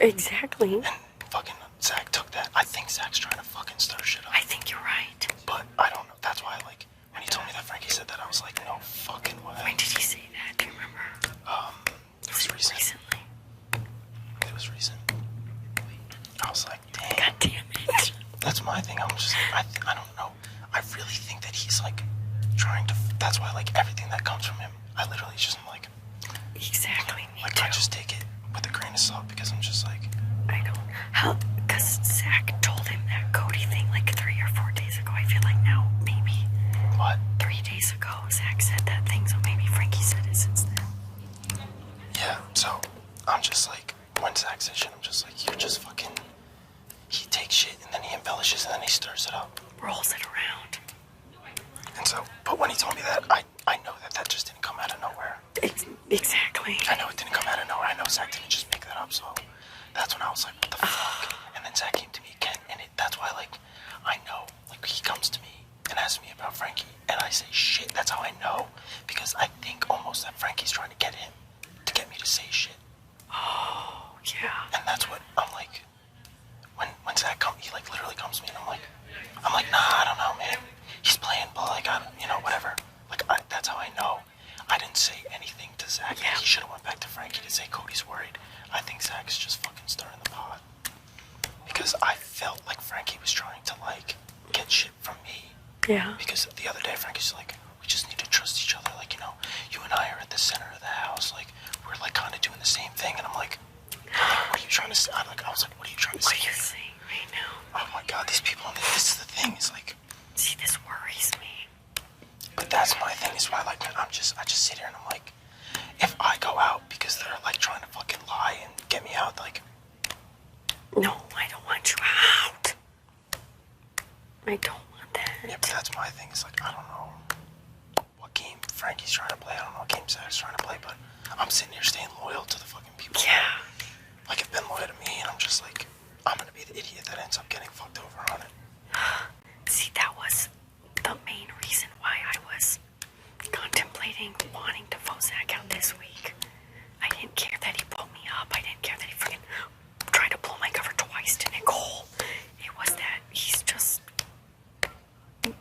Exactly. And fucking Zach took that. I think Zach's trying to fucking stir shit up. I think you're right. But I don't know. That's why, like, when he told me that Frankie said that, I was like, no fucking way. When did he say that? Do you remember? It was recent. Recently. It was recent. I was like, damn. God damn it. That's my thing. I'm just like, I don't know. I really think that he's, like, trying to, that's why, like, everything that comes from him, I literally just am like, exactly, me like, too. I just take it with a grain of salt because I'm just like, I don't, how, because Zach told him that Cody thing like 3 or 4 days ago. I feel like now, maybe. What? 3 days ago, Zach said that thing, so maybe Frankie said it since then. Yeah, so, I'm just like, when Zach says shit, I'm just like, you're just fucking, he takes shit and then he embellishes and then he stirs it up. Rolls it around. And so, but when he told me that, I know that just didn't come out of nowhere. Exactly. I know it didn't come out of nowhere. I know Zach didn't just make that up, so that's when I was like, what the fuck? And then Zach came to me again, and that's why, like, I know, like, he comes to me and asks me about Frankie, and I say shit. That's how I know, because I think almost that Frankie's trying to get him, to get me to say shit. Oh, yeah. And that's what I'm like, when Zach comes, he, like, literally comes to me, and I'm like, nah, I don't know, man. He's playing, but, like, you know, whatever. Like, that's how I know. I didn't say anything to Zach. Yeah. He should have went back to Frankie to say Cody's worried. I think Zach's just fucking stirring the pot. Because I felt like Frankie was trying to, like, get shit from me. Yeah. Because the other day, Frankie's like, we just need to trust each other. Like, you know, you and I are at the center of the house. Like, we're, like, kind of doing the same thing. And I'm like, what are you trying to say? I was like, what are you trying to say? What are you saying right now? Oh, my God, these people, this is the thing. It's like... See, this worries me. But that's my thing, is why, like, I just sit here and I'm like, if I go out because they're, like, trying to fucking lie and get me out, like... No, I don't want you out. I don't want that. Yeah, but that's my thing, is like, I don't know what game Frankie's trying to play, I don't know what game Zach's trying to play, but I'm sitting here staying loyal to the fucking people. Yeah. Like, have been loyal to me, and I'm just like, I'm gonna be the idiot that ends up getting fucked over on it. See, that was the main reason why I was contemplating wanting to vote Zach out this week. I didn't care that he pulled me up. I didn't care that he freaking tried to pull my cover twice to Nicole. It was that he's just...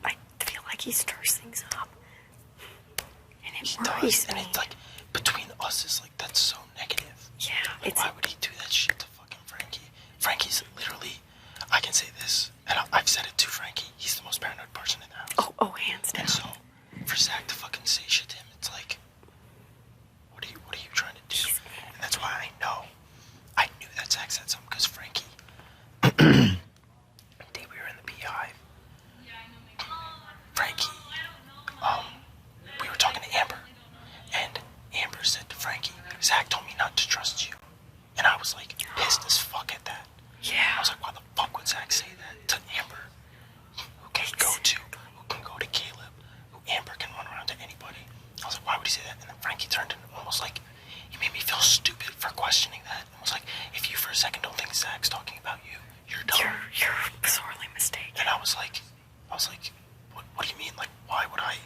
I feel like he stirs things up. And it worries me. And it's like, between us is like, that's so negative. Yeah, like, why would he do that shit to fucking Frankie? Frankie's literally, I can say this, and I've said it to Frankie, he's the most paranoid person in the house. Oh, hands down. And so, for Zach to fucking say shit to him, it's like, what are you trying to do? And that's why I knew that Zach said something, because Frankie, the day we were in the beehive, Frankie, we were talking to Amber, and Amber said to Frankie, Zach told me not to trust you. And I was like, pissed as fuck at that. Yeah. I was like, why the fuck would Zach say that to Amber? Who can go to Caleb, who Amber can run around to anybody. I was like, why would he say that? And then Frankie turned and almost like, he made me feel stupid for questioning that. It was like, if you for a second don't think Zach's talking about you, you're dumb. You're sorely mistaken. And I was like, what do you mean? Like, why would I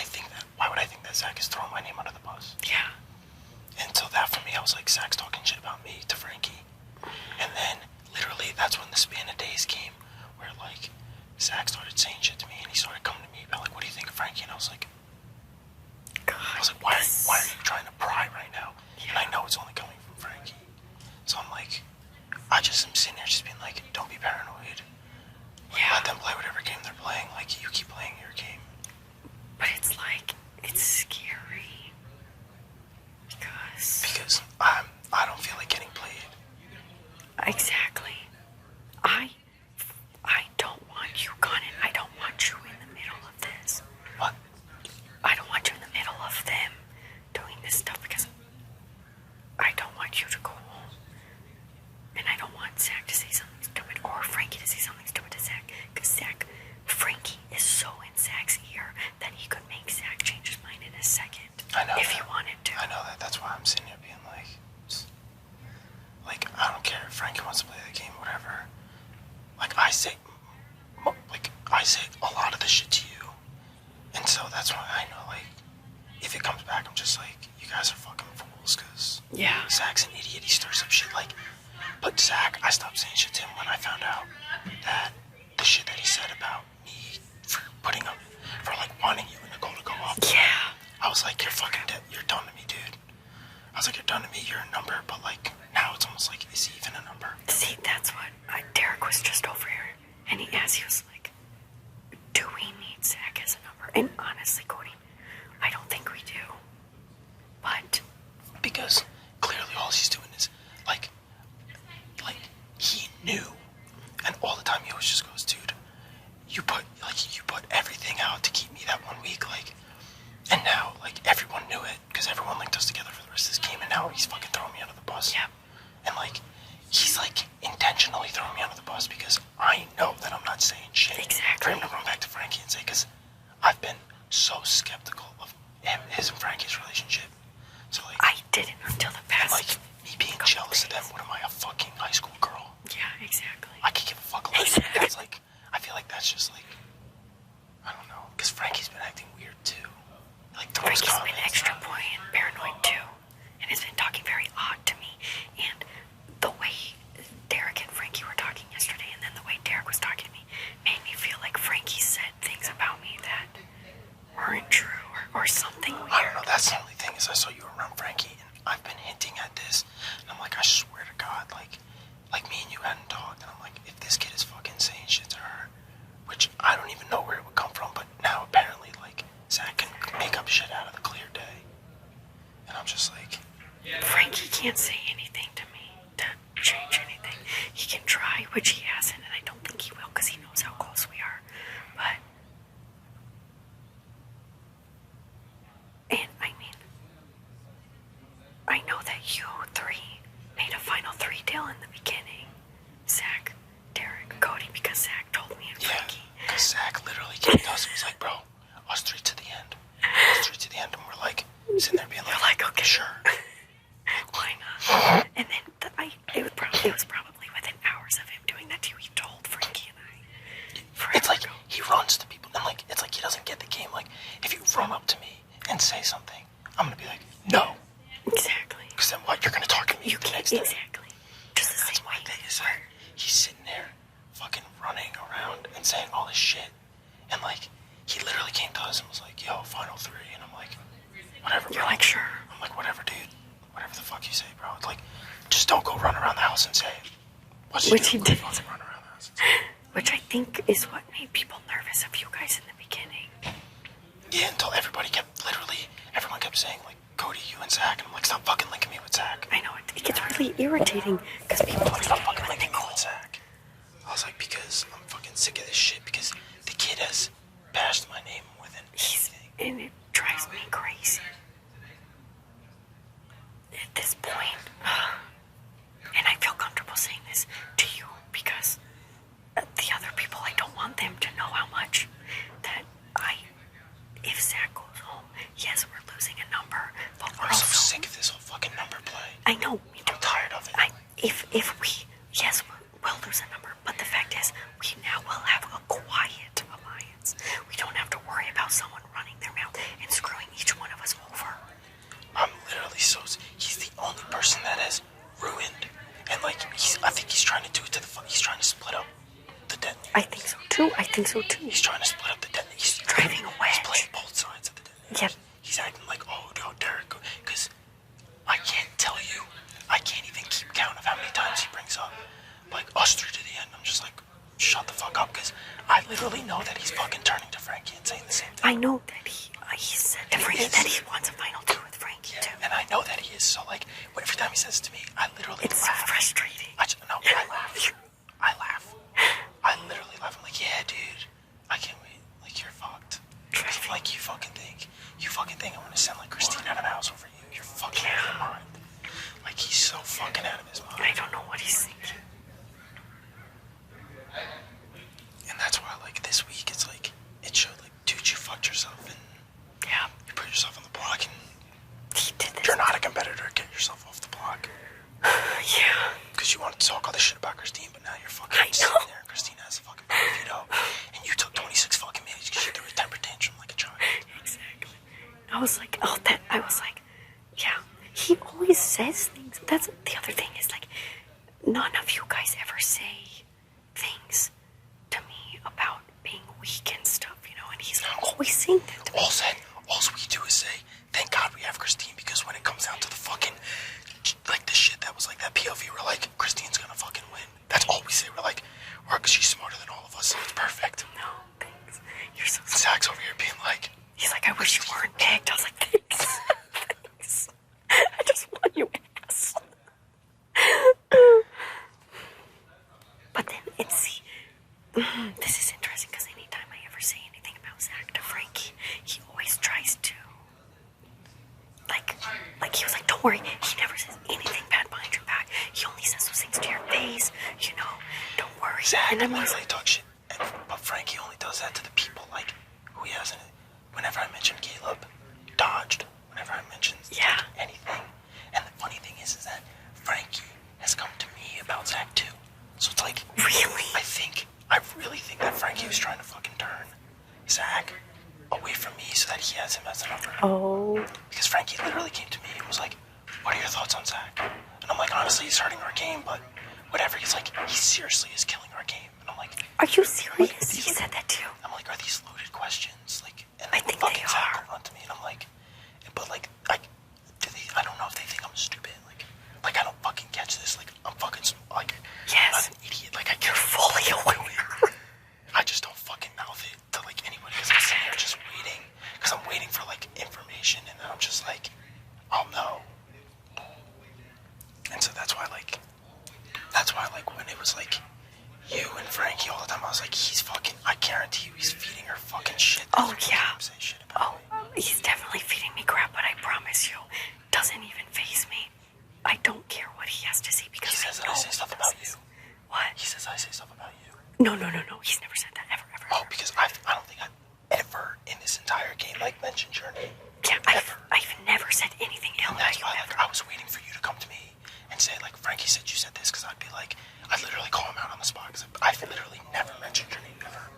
think that? Why would I think that Zach is throwing my name under the bus? Yeah. And so that for me, I was like, Zach's talking shit about me to Frankie. And then, literally, that's when the span of days came, where, like, Zach started saying shit to me, and he started coming to me about, like, what do you think of Frankie? And I was like, why are you trying to pry right now? Yeah. And I know it's only coming from Frankie. So I'm like, I just am sitting there just being like, don't be paranoid. Like, yeah. let them play whatever game they're playing. Like, you keep playing your game. But it's like, it's scary. Because I don't feel like getting played. Exactly. I don't want you gone, and I don't want you in the middle of this. What? I don't want you in the middle of them doing this stuff, because I don't want you to go home. And I don't want Zach to say something stupid, or Frankie to say something stupid to Zach, because Frankie is so in Zach's ear that he could make Zach change his mind in a second. I know if that. he wanted to. I know that. That's why I'm sitting here being like, I don't care if Frankie wants to play the game, whatever. Like, I say a lot of this shit to you. And so that's why I know, like, if it comes back, I'm just like, you guys are fucking fools, because yeah. Zach's an idiot. He stirs up shit. Like, But Zach, I stopped saying shit to him when I found out that the shit that he said about me for putting up, for like wanting you and Nicole to go up. Yeah. I was like, you're fucking dead. You're done to me, dude. I was like, you're done to me. You're a number. But like, now it's almost like, is he even a number? See, that's what Derek was just over here. And he was like, do we need Zach as a number? And honestly, Cody, I don't think we do. But because clearly all he's doing is like he knew, and all the time he always just goes, dude, you put everything out to keep me that 1 week, like, and now like everyone knew it because everyone linked us together for the rest of this game, and now he's fucking throwing me under the bus. Yep. And like he's like intentionally throwing me under the bus because I know that I'm not saying shit. Exactly. For him to run back to Frankie and say, because I've been so skeptical of his and Frankie's relationship. So like I didn't until the past. like me being jealous of them. What am I, a fucking high school girl? Yeah, exactly. I could give a fuck less. Exactly. That's like, I feel like that's just like, I don't know, because Frankie's been acting weird too. Like those Frankie's comments. been extra boy and paranoid too, and has been talking very odd to me. And the way Derek and Frankie were talking yesterday, and then the way Derek was talking to me, made me feel like Frankie said things about me that weren't true or something weird. I don't know. That's the only thing is I saw you around Frankie, and I've been hinting at this, and I'm like, I swear to God, like me and you hadn't talked, and I'm like, if this kid is fucking saying shit to her, which I don't even know where it would come from, but now apparently like Zach can make up shit out of the clear day, and I'm just like, Frankie can't say anything to me to change anything. He can try, which he hasn't, and I don't think he will because he knows how close we are. But, and I mean, I know that you three made a final three deal in the beginning. Zach, Derek, Cody, because Zach told me and Frankie. yeah, because Zach literally came to us and was like, bro, us three to the end. Us three to the end, and we're like, sitting there being like, You're like, okay, sure. Why not? And then it was probably within hours of him doing that to you. He told Frankie and I. It's like he runs to people, and like it's like he doesn't get the game. Like if you run up to me and say something, I'm gonna be like, no. Exactly. Because then what? You're gonna talk to me You the can't next day. exactly. Just the That's same my way. thing is that he's sitting there, fucking running around and saying all this shit, and like he literally came to us and was like, yo, final three, and I'm like, whatever. You're bro. like, sure. I'm like, whatever, dude. Whatever the fuck you say, bro. It's like, just don't go run around the house and say it. Which he did. Fucking run around the house and say it. Which I think is what made people nervous of you guys in the beginning. Yeah, until everyone kept saying, like, Cody, you and Zach, and I'm like, stop fucking linking me with Zach. I know, it gets really irritating because people Stop fucking linking me with Zach. I was like, because I'm fucking sick of this shit, because the kid has bashed my name more than anything. And it drives me crazy. At this point, and I feel comfortable saying this to you because the other people, I don't want them to know how much that if Zach goes home, yes, we're losing a number, but we're I'm so also sick of this whole fucking number play. I know, me too. I'm tired of it. If we, yes, we'll lose a number, but the fact is, we now will have a quiet alliance. We don't have to worry about someone running their mouth and screwing each one of us over. I'm literally he's the only person that has ruined, and like, I think he's trying to do it to he's trying to split up the detonator. I think so too. He's trying to split up the detonator. He's driving a wedge. He's playing both sides of the detonator. Yep. He's acting like, oh, no, Derek, because I can't tell you, I can't even keep count of how many times he brings up, like, us three to the end. I'm just like, shut the fuck up, because I literally know that he's fucking turning to Frankie and saying the same thing. I know that he said to Frankie that he wants a final two with Frankie too. And I know that he is, so like, every time he says it to me, I literally It's laugh. so frustrating. I laugh. I literally laugh. I'm like, yeah, dude, I can't wait. Like, you're fucked. Like, you fucking think I'm gonna send like Christine out of the house over you. You're fucking out of your mind. Like, he's so fucking out of his mind. I don't know what he's thinking. And that's why, like, this week, it's like, it showed, like, dude, you fucked yourself and Yeah. you put yourself on the block, and He did this. you're not a competitor. Get yourself off the block. Yeah. Because you wanted to talk all this shit about Christine, but now you're fucking I sitting know. there and Christine has the fucking power veto. And you took 26 fucking minutes because you threw a temper tantrum like a child. Exactly. I was like, yeah. He always says things. That's the other thing is like, none of you guys ever say things to me about being weak and stuff, you know, and he's always saying that to me. All we do is say, thank God we have Christine, because when it comes down to the fucking, like, the shit that was like that POV, we're like, Christine's gonna fucking win. That's all we say. We're like, or because she's smarter than all of us, so it's perfect. No, thanks. You're so smart. Zach's over here being like, he's like, I wish you weren't picked. I was like, thanks. Thanks. I just want you ass. But then this is interesting because anytime I ever say anything about Zach to Frankie, he always tries to, like he was like, don't worry, he never says anything bad behind your back. He only says those things to your face, you know, don't worry. Zach and I'm literally talks shit, but Frankie only does that to the people, like, who he hasn't. Whenever I mention Caleb, dodged. Whenever I mention anything. And the funny thing is that Frankie has come to me about Zach too. So it's like, really? I really think that Frankie was trying to fucking turn Zach away from me so that he has him as a number. Oh. Because Frankie literally came to me and was like, what are your thoughts on Zach? And I'm like, honestly, he's hurting our game, but whatever. He's like, he seriously is killing our game. And I'm like, are you serious? He said that too. I'm like, are these loaded questions? Like, and I think they Zach are. will run to me and I'm like, but like, I don't know if they think I'm stupid. Like I don't fucking catch this. Like, I'm fucking, like, yes. I'm not an idiot. Like, I You're fully aware. I just don't fucking mouth it to, like, anybody because I'm sitting there just waiting. Because I'm waiting for, like, information and then I'm just like, I'll know. And so that's why, like, when it was, like, you and Frankie all the time, I was like, he's fucking, I guarantee you he's feeding her fucking shit. Oh, yeah. Say shit about me. He's definitely feeding me crap, but I promise you, doesn't even faze me. I don't care what he has to say because he says that I say stuff about you. What? He says I say stuff about you. No. He's never said that, ever. Oh, because I don't think I've ever in this entire game, like, mentioned your name. Yeah, I've never said anything ill about you, like, I was waiting for you to come to me and say, like, Frankie said you said this, because I'd be like, I'd literally call him out on the spot, because I've literally never mentioned your name ever.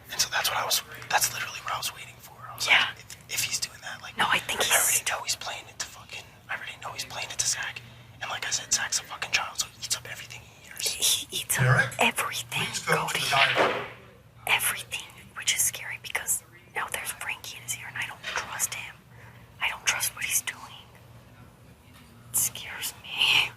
And so that's literally what I was waiting for. I was like, if he's doing that, like, no, I think I already know he's playing it to Zach. And like I said, Zach's a fucking child, so he eats up everything he hears. He eats up everything, Cody. Everything, which is scary because now there's Frankie in his ear and I don't trust him. I don't trust what he's doing. It scares me.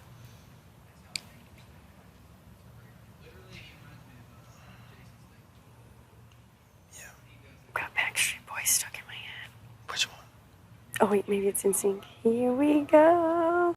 Yeah. Got Backstreet Boys stuck in my head. Which one? Oh wait, maybe it's in sync. Here we go.